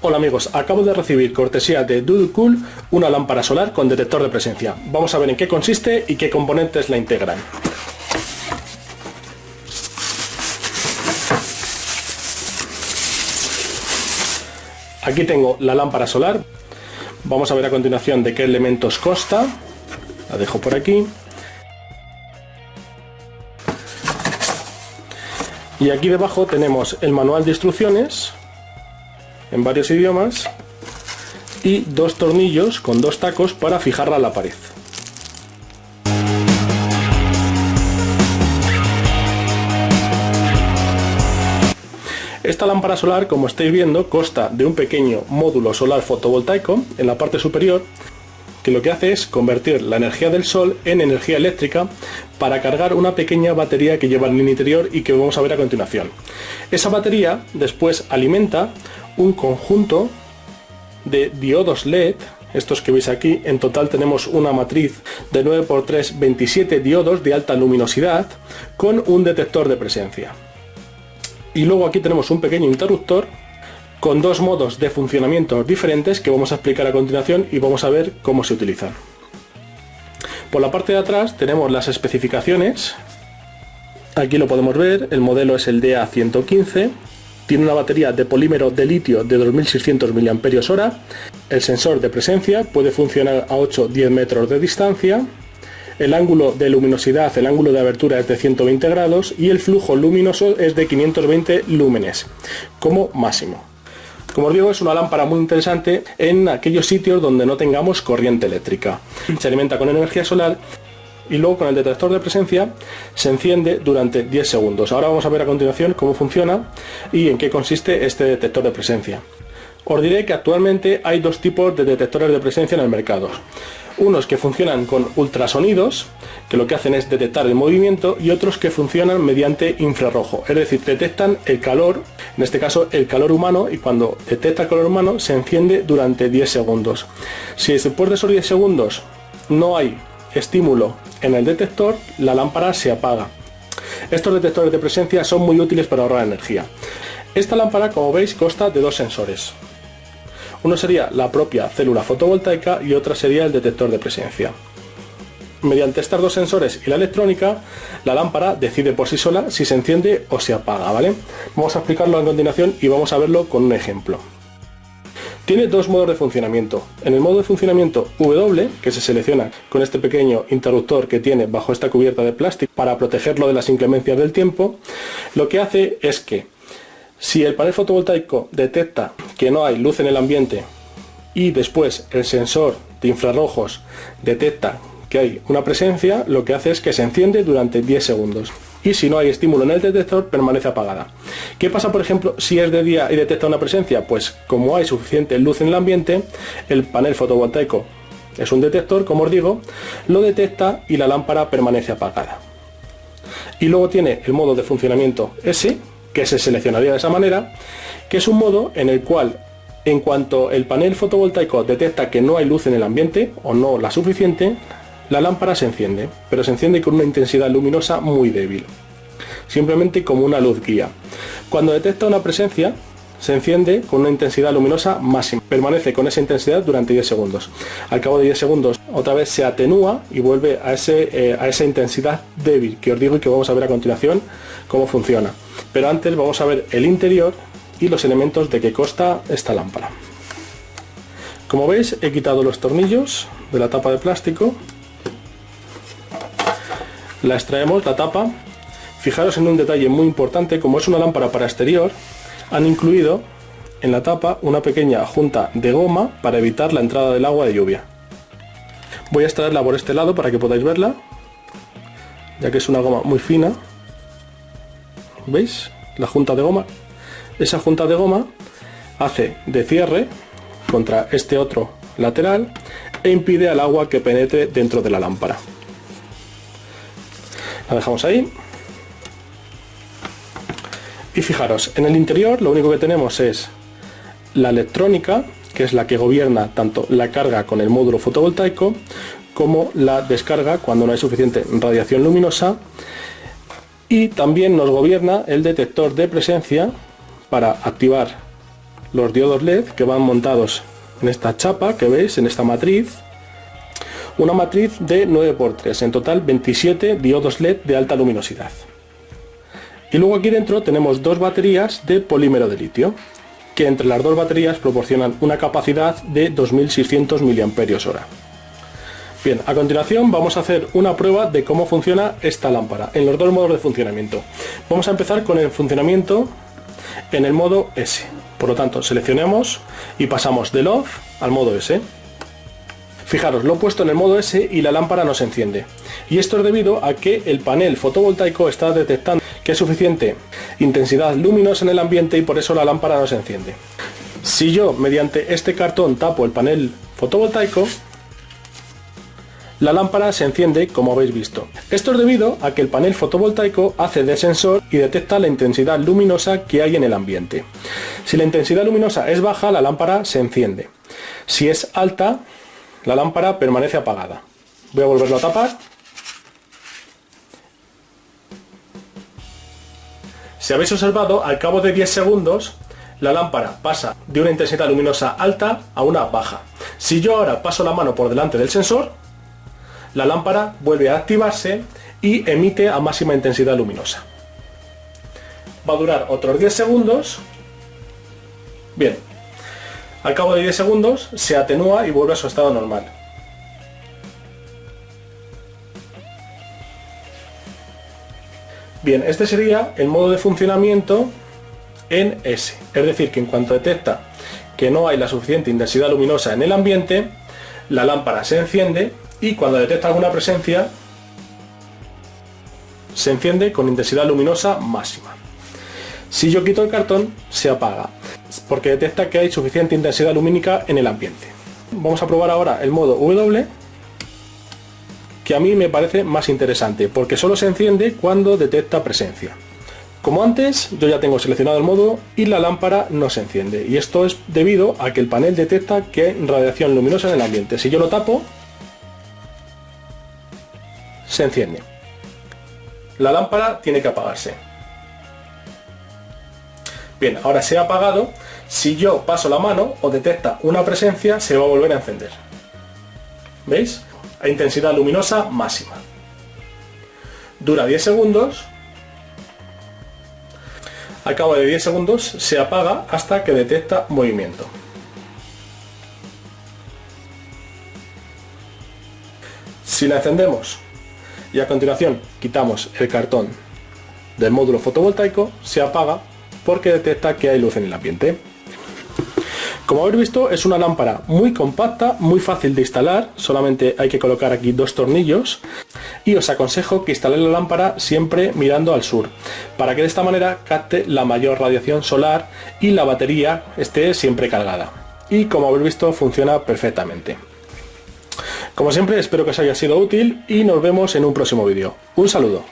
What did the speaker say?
Hola amigos, acabo de recibir cortesía de Doodlecool una lámpara solar con detector de presencia. Vamos a ver en qué consiste y qué componentes la integran. Aquí tengo la lámpara solar. Vamos a ver a continuación de qué elementos consta. La dejo por aquí. Y aquí debajo tenemos el manual de instrucciones en varios idiomas y dos tornillos con dos tacos para fijarla a la pared. Esta lámpara solar, como estáis viendo, consta de un pequeño módulo solar fotovoltaico en la parte superior, que lo que hace es convertir la energía del sol en energía eléctrica para cargar una pequeña batería que lleva en el interior y que vamos a ver a continuación. Esa batería después alimenta un conjunto de diodos LED, estos que veis aquí. En total tenemos una matriz de 9×3, 27 diodos de alta luminosidad con un detector de presencia. Y luego aquí tenemos un pequeño interruptor con dos modos de funcionamiento diferentes que vamos a explicar a continuación y vamos a ver cómo se utilizan. Por la parte de atrás tenemos las especificaciones. Aquí lo podemos ver, el modelo es el DA115, tiene una batería de polímero de litio de 2600 mAh, el sensor de presencia puede funcionar a 8-10 metros de distancia, el ángulo de luminosidad, el ángulo de abertura es de 120 grados y el flujo luminoso es de 520 lúmenes como máximo. Como os digo, es una lámpara muy interesante en aquellos sitios donde no tengamos corriente eléctrica. Se alimenta con energía solar y luego con el detector de presencia se enciende durante 10 segundos. Ahora vamos a ver a continuación cómo funciona y en qué consiste este detector de presencia. Os diré que actualmente hay dos tipos de detectores de presencia en el mercado. Unos que funcionan con ultrasonidos, que lo que hacen es detectar el movimiento, y otros que funcionan mediante infrarrojo, es decir, detectan el calor, en este caso el calor humano, y cuando detecta el calor humano se enciende durante 10 segundos. Si después de esos 10 segundos no hay estímulo en el detector, la lámpara se apaga. Estos detectores de presencia son muy útiles para ahorrar energía. Esta lámpara, como veis, consta de dos sensores. Uno sería la propia célula fotovoltaica y otra sería el detector de presencia. Mediante estos dos sensores y la electrónica, la lámpara decide por sí sola si se enciende o se apaga, ¿vale? Vamos a explicarlo a continuación y vamos a verlo con un ejemplo. Tiene dos modos de funcionamiento. En el modo de funcionamiento W, que se selecciona con este pequeño interruptor que tiene bajo esta cubierta de plástico para protegerlo de las inclemencias del tiempo, lo que hace es que si el panel fotovoltaico detecta que no hay luz en el ambiente y después el sensor de infrarrojos detecta que hay una presencia, lo que hace es que se enciende durante 10 segundos. Y si no hay estímulo en el detector, permanece apagada. ¿Qué pasa, por ejemplo, si es de día y detecta una presencia? Pues como hay suficiente luz en el ambiente, el panel fotovoltaico es un detector, como os digo, lo detecta y la lámpara permanece apagada. Y luego tiene el modo de funcionamiento S, que se seleccionaría de esa manera, que es un modo en el cual, en cuanto el panel fotovoltaico detecta que no hay luz en el ambiente o no la suficiente, la lámpara se enciende, pero se enciende con una intensidad luminosa muy débil, simplemente como una luz guía. Cuando detecta una presencia, se enciende con una intensidad luminosa máxima, permanece con esa intensidad durante 10 segundos. Al cabo de 10 segundos otra vez se atenúa y vuelve a esa intensidad débil que os digo y que vamos a ver a continuación cómo funciona. Pero antes vamos a ver el interior y los elementos de que consta esta lámpara. Como veis, he quitado los tornillos de la tapa de plástico, la extraemos, la tapa. Fijaros en un detalle muy importante: como es una lámpara para exterior, han incluido en la tapa una pequeña junta de goma para evitar la entrada del agua de lluvia. Voy a extraerla por este lado para que podáis verla, ya que es una goma muy fina. ¿Veis? La junta de goma. Esa junta de goma hace de cierre contra este otro lateral e impide al agua que penetre dentro de la lámpara. La dejamos ahí. Y fijaros, en el interior lo único que tenemos es la electrónica, que es la que gobierna tanto la carga con el módulo fotovoltaico como la descarga cuando no hay suficiente radiación luminosa, y también nos gobierna el detector de presencia para activar los diodos LED que van montados en esta chapa que veis, en esta matriz. Una matriz de 9×3, en total 27 diodos LED de alta luminosidad. Y luego aquí dentro tenemos dos baterías de polímero de litio, que entre las dos baterías proporcionan una capacidad de 2600 mAh. Bien, a continuación vamos a hacer una prueba de cómo funciona esta lámpara en los dos modos de funcionamiento. Vamos a empezar con el funcionamiento en el modo S. Por lo tanto, seleccionamos y pasamos del off al modo S. Fijaros, lo he puesto en el modo S y la lámpara no se enciende. Y esto es debido a que el panel fotovoltaico está detectando que hay suficiente intensidad luminosa en el ambiente y por eso la lámpara no se enciende. Si yo mediante este cartón tapo el panel fotovoltaico, la lámpara se enciende como habéis visto. Esto es debido a que el panel fotovoltaico hace de sensor y detecta la intensidad luminosa que hay en el ambiente. Si la intensidad luminosa es baja, la lámpara se enciende. Si es alta, la lámpara permanece apagada. Voy a volverlo a tapar. Si habéis observado, al cabo de 10 segundos, la lámpara pasa de una intensidad luminosa alta a una baja. Si yo ahora paso la mano por delante del sensor, la lámpara vuelve a activarse y emite a máxima intensidad luminosa. Va a durar otros 10 segundos. Bien, al cabo de 10 segundos se atenúa y vuelve a su estado normal. Bien, este sería el modo de funcionamiento en S. Es decir, que en cuanto detecta que no hay la suficiente intensidad luminosa en el ambiente, la lámpara se enciende y cuando detecta alguna presencia, se enciende con intensidad luminosa máxima. Si yo quito el cartón, se apaga, porque detecta que hay suficiente intensidad lumínica en el ambiente. Vamos a probar ahora el modo W, que a mí me parece más interesante, porque solo se enciende cuando detecta presencia. Como antes, yo ya tengo seleccionado el modo y la lámpara no se enciende, y esto es debido a que el panel detecta que hay radiación luminosa en el ambiente. Si yo lo tapo, se enciende. La lámpara tiene que apagarse. Bien, ahora se ha apagado. Si yo paso la mano o detecta una presencia, se va a volver a encender. ¿Veis? A intensidad luminosa máxima. Dura 10 segundos. Al cabo de 10 segundos se apaga hasta que detecta movimiento. Si la encendemos y a continuación quitamos el cartón del módulo fotovoltaico, se apaga porque detecta que hay luz en el ambiente. Como habéis visto, es una lámpara muy compacta, muy fácil de instalar, solamente hay que colocar aquí dos tornillos y os aconsejo que instaléis la lámpara siempre mirando al sur, para que de esta manera capte la mayor radiación solar y la batería esté siempre cargada. Y como habéis visto, funciona perfectamente. Como siempre, espero que os haya sido útil y nos vemos en un próximo vídeo. Un saludo.